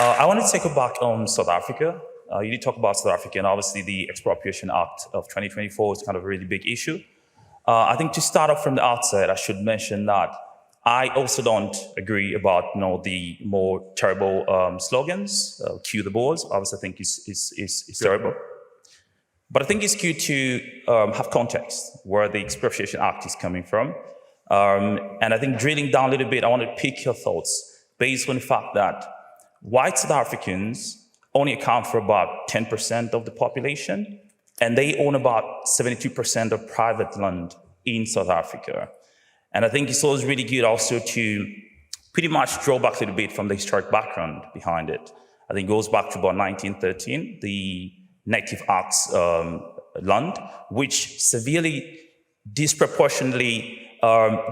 I want to take it back on South Africa. You did talk about South Africa, and obviously the Expropriation Act of 2024 is kind of a really big issue. I think to start off from the outset, I should mention that I also don't agree about the more terrible slogans, cue the boards. Obviously, I think is terrible. But I think it's good to have context where the Expropriation Act is coming from. And I think drilling down a little bit, I want to pick your thoughts based on the fact that white South Africans only account for about 10% of the population, and they own about 72% of private land in South Africa. And I think it's always really good also to pretty much draw back a little bit from the historic background behind it. I think it goes back to about 1913, the Native Acts land, which severely, disproportionately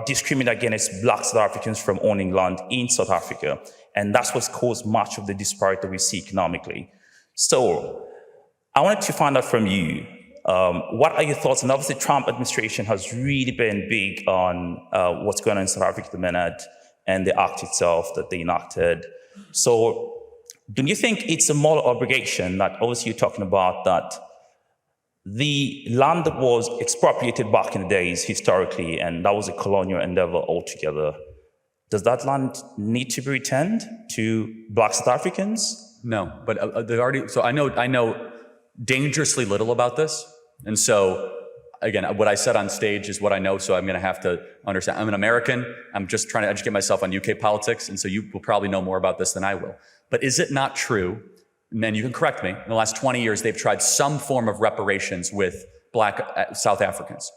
discriminate against Black South Africans from owning land in South Africa. And that's what's caused much of the disparity we see economically. So I wanted to find out from you, what are your thoughts? And obviously, the Trump administration has really been big on what's going on in South Africa at the minute and the act itself that they enacted. So do you think it's a moral obligation that obviously you're talking about that the land that was expropriated back in the days historically, and that was a colonial endeavor altogether, does that land need to be returned to Black South Africans? No, but they've already. So I know dangerously little about this, and so again, what I said on stage is what I know. So I'm going to have to understand. I'm an American. I'm just trying to educate myself on UK politics, and so you will probably know more about this than I will. But is it not true? And you can correct me. In the last 20 years, they've tried some form of reparations with Black South Africans.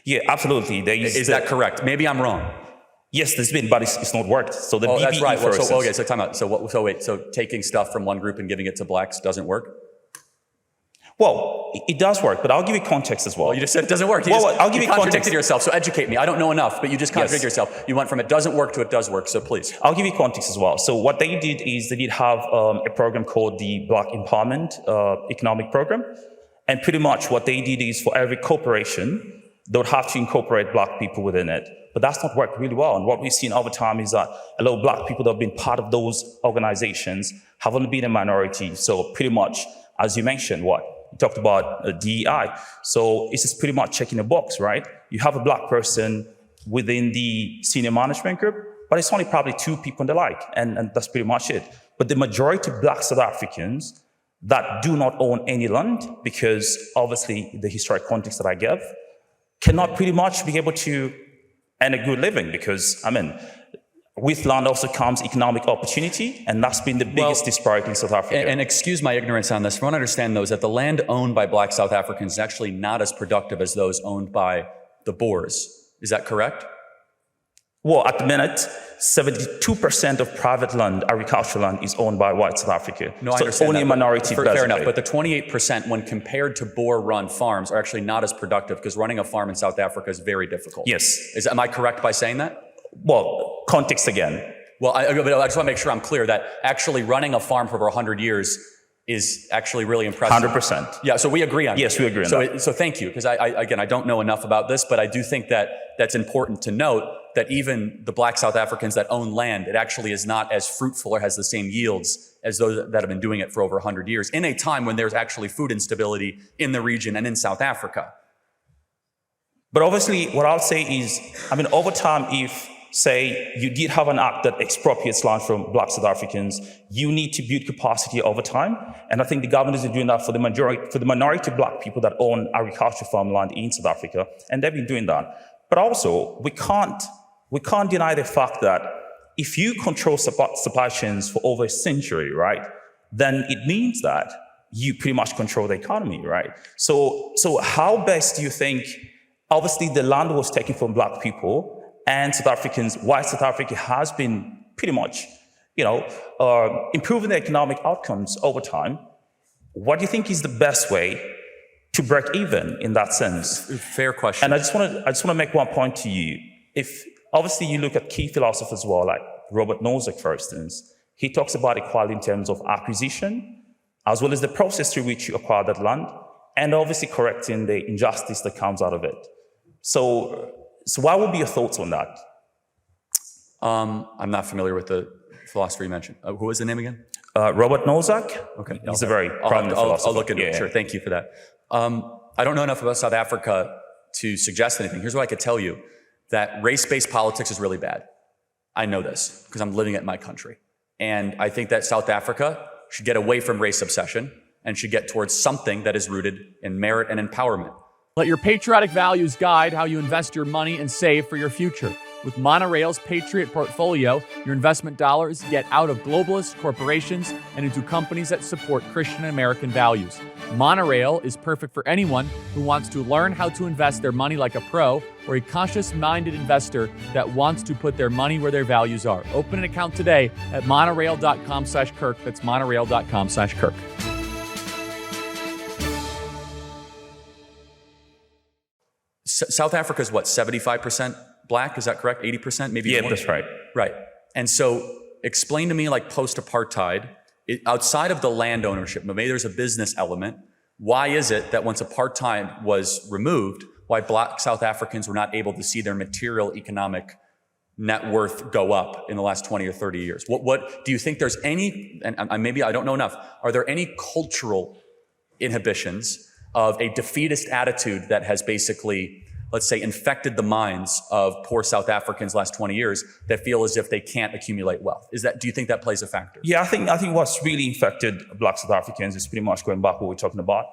Yeah, absolutely. Is that correct? Maybe I'm wrong. Yes, there's been, but it's not worked. So the BBE, that's right. for instance, Okay, so time out. So taking stuff from one group and giving it to blacks doesn't work? Well, it does work, but I'll give you context as well. Well, you just said it doesn't work. I'll give you context. Contradicted yourself, so educate me. I don't know enough, but you just contradicted yourself. You went from it doesn't work to it does work, so please. I'll give you context as well. So what they did is they did have a program called the Black Empowerment Economic Program. And pretty much what they did is for every corporation, they would have to incorporate Black people within it. But that's not worked really well. And what we've seen over time is that a lot of Black people that have been part of those organizations have only been a minority. So pretty much, as you mentioned, you talked about DEI. So it's just pretty much checking a box, right? You have a Black person within the senior management group, but it's only probably 2 people and the like, and that's pretty much it. But the majority of Black South Africans that do not own any land, because obviously the historic context that I gave, cannot pretty much be able to earn a good living, because, with land also comes economic opportunity, and that's been the biggest disparity in South Africa. And excuse my ignorance on this. From what I understand, though, is that the land owned by Black South Africans is actually not as productive as those owned by the Boers. Is that correct? Well, at the minute, 72% of private land, agricultural land, is owned by white South Africa. No, I understand only that, a minority. Fair enough, but the 28%, when compared to Boer-run farms, are actually not as productive, because running a farm in South Africa is very difficult. Yes. Am I correct by saying that? Well, context again. Well, I just want to make sure I'm clear that actually running a farm for over 100 years is actually really impressive. 100%. Yeah, so we agree on that. Yes, we agree on that. So thank you, because I don't know enough about this, but I do think that that's important to note, that even the Black South Africans that own land, it actually is not as fruitful or has the same yields as those that have been doing it for over 100 years, in a time when there's actually food instability in the region and in South Africa. But obviously, what I'll say is, over time, if, say, you did have an act that expropriates land from Black South Africans, you need to build capacity over time. And I think the government is doing that for the minority of Black people that own agricultural farmland in South Africa, and they've been doing that. But also, we can't deny the fact that if you control supply chains for over a century, right, then it means that you pretty much control the economy, right? So how best do you think, obviously the land was taken from Black people, and South Africans, white South Africa has been pretty much, improving the economic outcomes over time. What do you think is the best way to break even in that sense? Fair question. And I just want to make one point to you. If obviously you look at key philosophers as well, like Robert Nozick, for instance, he talks about equality in terms of acquisition, as well as the process through which you acquire that land, and obviously correcting the injustice that comes out of it. So what would be your thoughts on that? I'm not familiar with the philosopher you mentioned. Who was the name again? Robert Nozick. Okay. He's a very prominent philosopher. I'll look into it. Sure. Thank you for that. I don't know enough about South Africa to suggest anything. Here's what I could tell you, that race-based politics is really bad. I know this because I'm living it in my country. And I think that South Africa should get away from race obsession and should get towards something that is rooted in merit and empowerment. Let your patriotic values guide how you invest your money and save for your future. With Monorail's Patriot Portfolio, your investment dollars get out of globalist corporations and into companies that support Christian and American values. Monorail is perfect for anyone who wants to learn how to invest their money like a pro, or a conscious-minded investor that wants to put their money where their values are. Open an account today at monorail.com/Kirk. That's monorail.com/Kirk. South Africa is what, 75% black? Is that correct? 80%? Maybe Yeah, more? that's right. Right. And so explain to me, like post-apartheid, outside of the land ownership, maybe there's a business element. Why is it that once apartheid was removed, why black South Africans were not able to see their material economic net worth go up in the last 20 or 30 years? What do you think there's any, and maybe I don't know enough, are there any cultural inhibitions of a defeatist attitude that has basically, let's say, infected the minds of poor South Africans last 20 years that feel as if they can't accumulate wealth? Do you think that plays a factor? Yeah, I think what's really infected black South Africans is pretty much going back what we're talking about.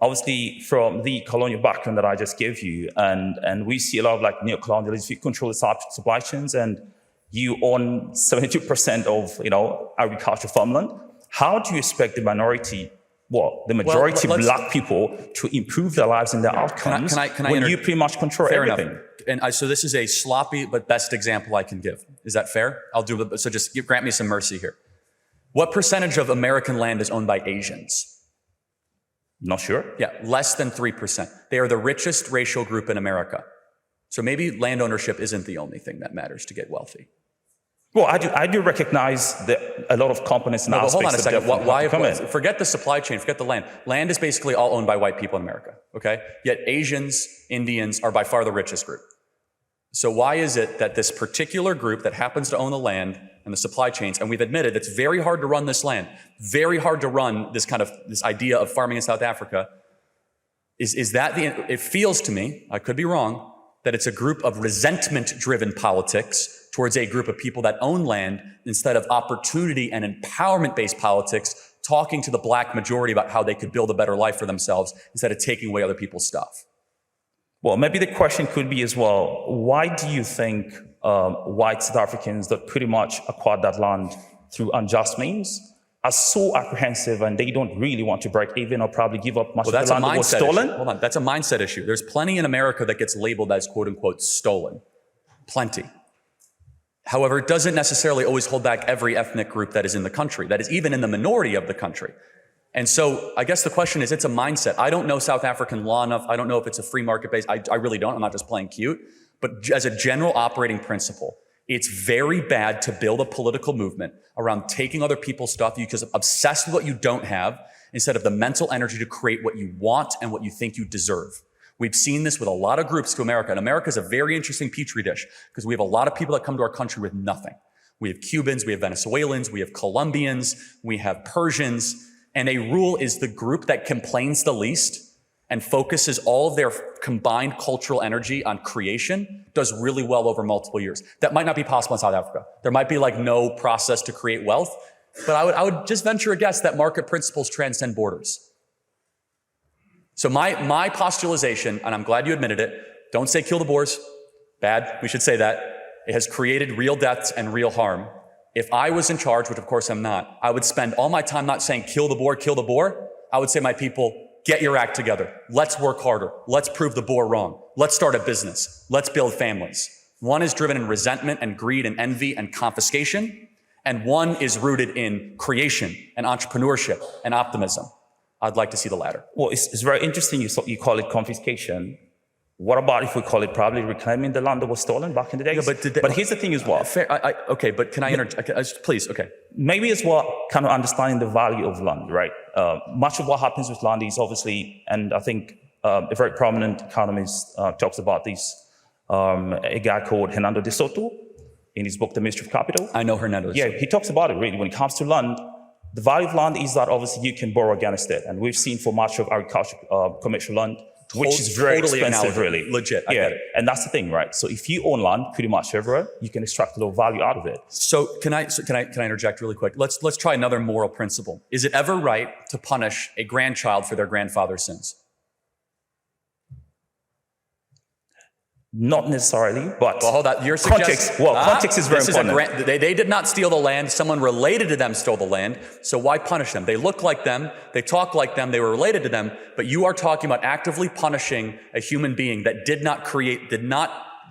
Obviously, from the colonial background that I just gave you, and we see a lot of like neocolonialism, you control the supply chains, and you own 72% of agricultural farmland. How do you expect the majority black people to improve their lives and their outcomes when you pretty much control everything? Enough. And so this is a sloppy but best example I can give. Is that fair? I'll do it. So just grant me some mercy here. What percentage of American land is owned by Asians? Not sure. Yeah, less than 3%. They are the richest racial group in America. So maybe land ownership isn't the only thing that matters to get wealthy. Well, I do recognize that a lot of companies now. Hold on a second. Forget the supply chain. Forget the land. Land is basically all owned by white people in America. Okay. Yet Asians, Indians are by far the richest group. So why is it that this particular group that happens to own the land and the supply chains, and we've admitted it's very hard to run this land, very hard to run this idea of farming in South Africa, it feels to me, I could be wrong, that it's a group of resentment-driven politics towards a group of people that own land instead of opportunity and empowerment-based politics, talking to the black majority about how they could build a better life for themselves instead of taking away other people's stuff. Well, maybe the question could be as well, why do you think white South Africans that pretty much acquired that land through unjust means are so apprehensive and they don't really want to break even or probably give up much of the land that was stolen? Hold on, that's a mindset issue. There's plenty in America that gets labeled as quote unquote stolen. Plenty. However, it doesn't necessarily always hold back every ethnic group that is in the country, that is even in the minority of the country. And so I guess the question is, it's a mindset. I don't know South African law enough. I don't know if it's a free market based. I really don't. I'm not just playing cute. But as a general operating principle, it's very bad to build a political movement around taking other people's stuff because you're obsessed with what you don't have instead of the mental energy to create what you want and what you think you deserve. We've seen this with a lot of groups to America. And America is a very interesting petri dish because we have a lot of people that come to our country with nothing. We have Cubans, we have Venezuelans, we have Colombians, we have Persians. And a rule is the group that complains the least and focuses all of their combined cultural energy on creation does really well over multiple years. That might not be possible in South Africa. There might be like no process to create wealth, but I would just venture a guess that market principles transcend borders. So my postulation, and I'm glad you admitted it, don't say kill the Boers. Bad, we should say that. It has created real deaths and real harm. If I was in charge, which of course I'm not, I would spend all my time not saying kill the Boer, kill the Boer. I would say, my people, get your act together. Let's work harder. Let's prove the Boer wrong. Let's start a business. Let's build families. One is driven in resentment and greed and envy and confiscation, and one is rooted in creation and entrepreneurship and optimism. I'd like to see the latter. Well, it's very interesting you call it confiscation. What about if we call it probably reclaiming the land that was stolen back in the days? Yeah, but here's the thing as well. Okay, but can I please, okay. Maybe as well, kind of understanding the value of land, right? Much of what happens with land is obviously, and I think a very prominent economist talks about this, a guy called Hernando de Soto in his book, The Mystery of Capital. I know Hernando. Yeah, he talks about it really. When it comes to land, The value of land is that obviously you can borrow against it. And we've seen for much of agriculture, commercial land, which is very Totally expensive, acknowledge really. it. Legit, I get it. And that's the thing, right? So if you own land pretty much everywhere, you can extract a lot of value out of it. So can I interject really quick? Let's try another moral principle. Is it ever right to punish a grandchild for their grandfather's sins? Not necessarily, but Well, hold on. You're context. suggesting Context is very important. They did not steal the land. Someone related to them stole the land. So why punish them? They look like them. They talk like them. They were related to them. But you are talking about actively punishing a human being that did not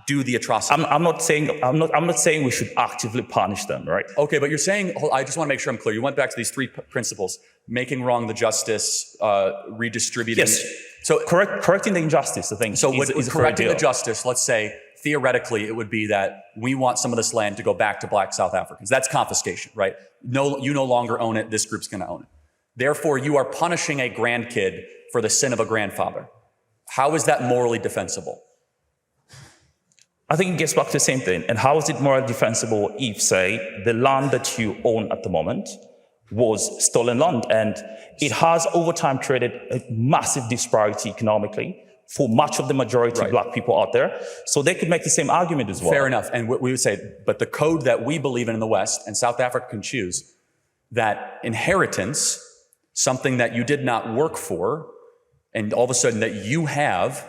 do the atrocity. I'm not saying we should actively punish them, right? Okay, but you're saying, I just want to make sure I'm clear. You went back to these three principles: making wrong the justice, redistributing. Yes. So correcting the injustice, I think. So is a fair correcting the deal. justice, let's say, theoretically, it would be that we want some of this land to go back to Black South Africans. That's confiscation, right? No, you no longer own it. This group's going to own it. Therefore, you are punishing a grandkid for the sin of a grandfather. How is that morally defensible? I think it gets back to the same thing. And how is it morally defensible if, say, the land that you own at the moment was stolen land, and it has over time created a massive disparity economically for much of the majority of Black people out there. So they could make the same argument as well. Fair enough. And we would say, but the code that we believe in the West, and South Africa can choose, that inheritance, something that you did not work for, and all of a sudden that you have,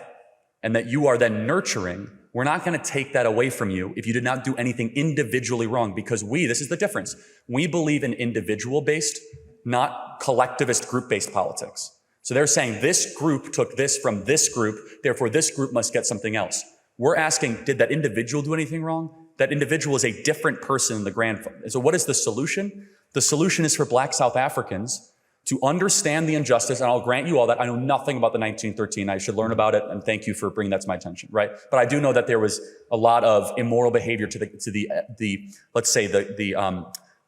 and that you are then nurturing, we're not going to take that away from you if you did not do anything individually wrong, because this is the difference. We believe in individual-based, not collectivist group-based politics. So they're saying this group took this from this group, therefore this group must get something else. We're asking, did that individual do anything wrong? That individual is a different person than the grandfather. So what is the solution? The solution is for Black South Africans to understand the injustice, and I'll grant you all that I know nothing about the 1913. I should learn about it, and thank you for bringing that to my attention, right? But I do know that there was a lot of immoral behavior to the let's say not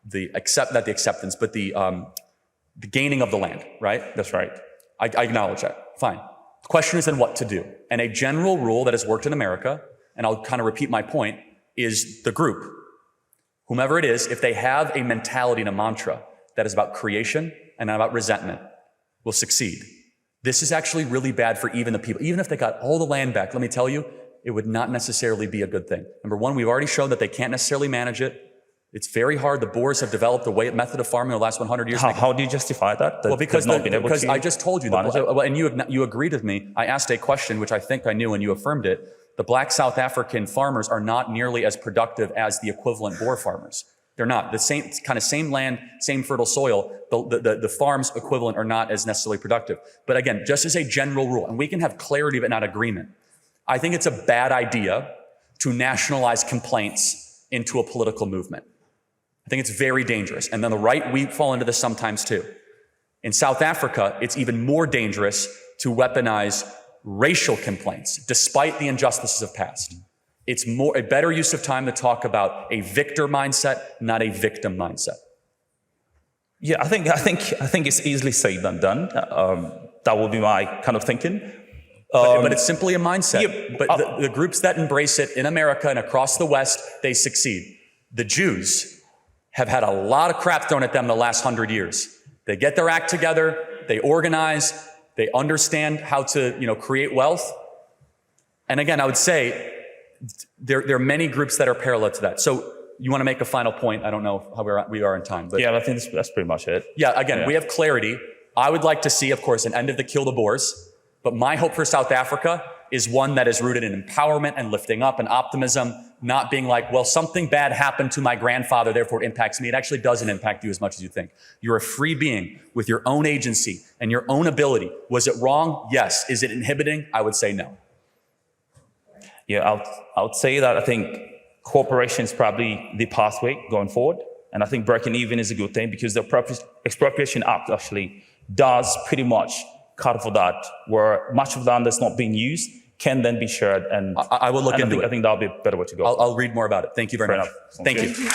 the acceptance, but the gaining of the land, right? That's right. I acknowledge that. Fine. The question is then what to do. And a general rule that has worked in America, and I'll kind of repeat my point, is the group, whomever it is, if they have a mentality and a mantra that is about creation and not about resentment, will succeed. This is actually really bad for even the people. Even if they got all the land back, let me tell you, it would not necessarily be a good thing. Number one, we've already shown that they can't necessarily manage it. It's very hard. The Boers have developed a method of farming in the last 100 years. How do you justify that? Well, because I just told you, and you agreed with me. I asked a question, which I think I knew, and you affirmed it. The Black South African farmers are not nearly as productive as the equivalent Boer farmers. They're not. The same land, same fertile soil, the farms equivalent are not as necessarily productive. But again, just as a general rule, and we can have clarity but not agreement, I think it's a bad idea to nationalize complaints into a political movement. I think it's very dangerous. And then the right, we fall into this sometimes too. In South Africa, it's even more dangerous to weaponize racial complaints, despite the injustices of past. It's a better use of time to talk about a victor mindset, not a victim mindset. Yeah, I think it's easily said than done. That would be my kind of thinking. But it's simply a mindset. Yeah, but the groups that embrace it in America and across the West, they succeed. The Jews have had a lot of crap thrown at them the last 100 years. They get their act together, they organize, they understand how to, create wealth. And again, I would say there are many groups that are parallel to that. So you want to make a final point? I don't know how we are in time. But yeah, I think that's pretty much it. Yeah, again, we have clarity. I would like to see, of course, an end of the kill the Boers. But my hope for South Africa is one that is rooted in empowerment and lifting up and optimism, not being like, well, something bad happened to my grandfather, therefore it impacts me. It actually doesn't impact you as much as you think. You're a free being with your own agency and your own ability. Was it wrong? Yes. Is it inhibiting? I would say no. Yeah, I would say that I think cooperation is probably the pathway going forward. And I think breaking even is a good thing because the Expropriation Act actually does pretty much cut for that, where much of the land that's not being used can then be shared. And I will look into it. I think that'll be a better way to go. I'll read more about it. Thank you very much. Enough. Thank you.